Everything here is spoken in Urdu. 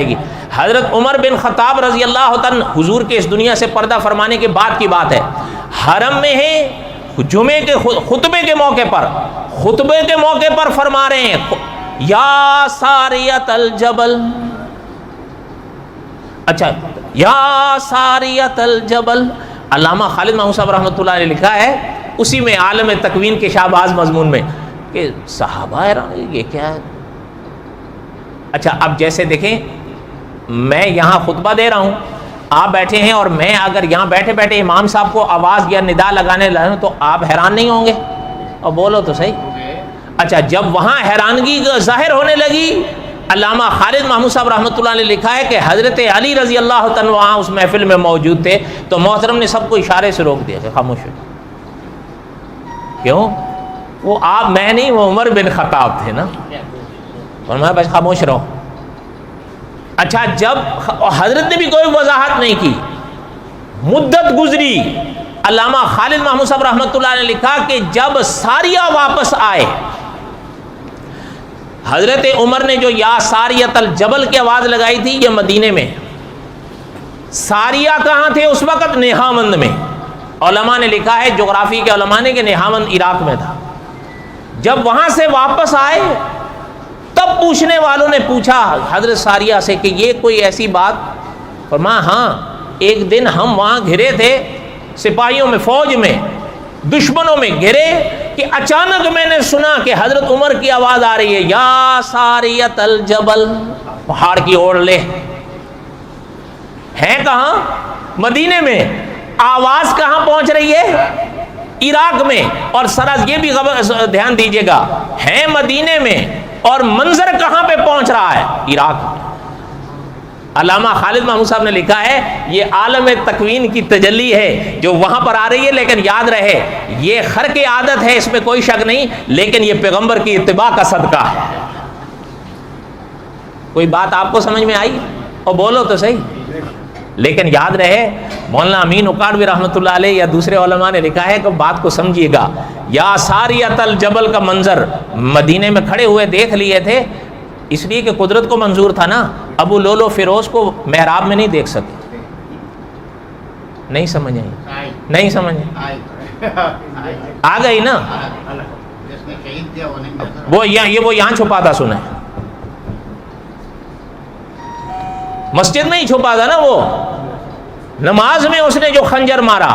حضرت عمر بن خطاب رضی اللہ عنہ حضور کے اس دنیا سے پردہ فرمانے کے بعد کی بات ہے، حرم میں ہیں، جمعے کے خطبے کے موقع پر فرما رہے ہیں یا ساریت الجبل، اچھا یا ساریت الجبل۔ علامہ خالد محمود صاحب رحمۃ اللہ علیہ لکھا ہے اسی میں عالم تکوین کے شہباز مضمون میں کہ صحابہ یہ کیا ہے۔ اچھا اب جیسے دیکھیں میں یہاں خطبہ دے رہا ہوں، آپ بیٹھے ہیں، اور میں اگر یہاں بیٹھے بیٹھے امام صاحب کو آواز یا ندا لگانے لگا تو آپ حیران نہیں ہوں گے؟ اور بولو تو صحیح۔ اچھا جب وہاں حیرانگی ظاہر ہونے لگی، علامہ خالد محمود صاحب رحمۃ اللہ نے لکھا ہے کہ حضرت علی رضی اللہ عنہ وہاں اس محفل میں موجود تھے، تو محترم نے سب کو اشارے سے روک دیا کہ خاموش ہو۔ کیوں؟ وہ آپ میں نہیں، وہ عمر بن خطاب تھے نا، فرمایا بس خاموش رہو۔ اچھا جب حضرت نے بھی کوئی وضاحت نہیں کی، مدت گزری، علامہ خالد محمود صاحب رحمۃ اللہ نے لکھا کہ جب ساریہ واپس آئے، حضرت عمر نے جو یا ساریت الجبل کی آواز لگائی تھی یہ مدینے میں، ساریہ کہاں تھے اس وقت؟ نہاوند میں۔ علماء نے لکھا ہے، جغرافی کے علماء نے، کہ نہاوند عراق میں تھا۔ جب وہاں سے واپس آئے تب پوچھنے والوں نے پوچھا حضرت ساریہ سے کہ یہ کوئی ایسی بات؟ فرمایا ہاں، ایک دن ہم وہاں گھرے تھے، سپاہیوں میں، فوج میں، دشمنوں میں گھرے، کہ اچانک میں نے سنا کہ حضرت عمر کی آواز آ رہی ہے یا ساریت الجبل، پہاڑ کی اوڑ لے۔ ہے کہاں؟ مدینے میں۔ آواز کہاں پہنچ رہی ہے؟ عراق میں۔ اور سراز یہ بھی دھیان دیجیے گا، ہے مدینے میں، اور منظر کہاں پہ پہنچ رہا ہے؟ عراق میں۔ علامہ خالد محمود صاحب نے لکھا ہے یہ عالم تکوین کی تجلی ہے جو وہاں پر آ رہی ہے، لیکن یاد رہے یہ خرق عادت ہے، اس میں کوئی شک نہیں، لیکن یہ پیغمبر کی اتباع کا صدقہ ہے۔ کوئی بات آپ کو سمجھ میں آئی؟ اور بولو تو صحیح۔ لیکن یاد رہے مولانا امین اکاڑوی رحمۃ اللہ علیہ یا دوسرے علماء نے لکھا ہے کہ بات کو سمجھیے گا، یا ساریت الجبل کا منظر مدینے میں کھڑے ہوئے دیکھ لیے تھے، اس لیے کہ قدرت کو منظور تھا نا، ابو لولو فیروز کو محراب میں نہیں دیکھ سکے۔ نہیں سمجھ آئی؟ نہیں سمجھ آ گئی نا؟ وہ یہاں چھپا تھا، سنا ہے مسجد میں ہی چھپا تھا نا، وہ نماز میں اس نے جو خنجر مارا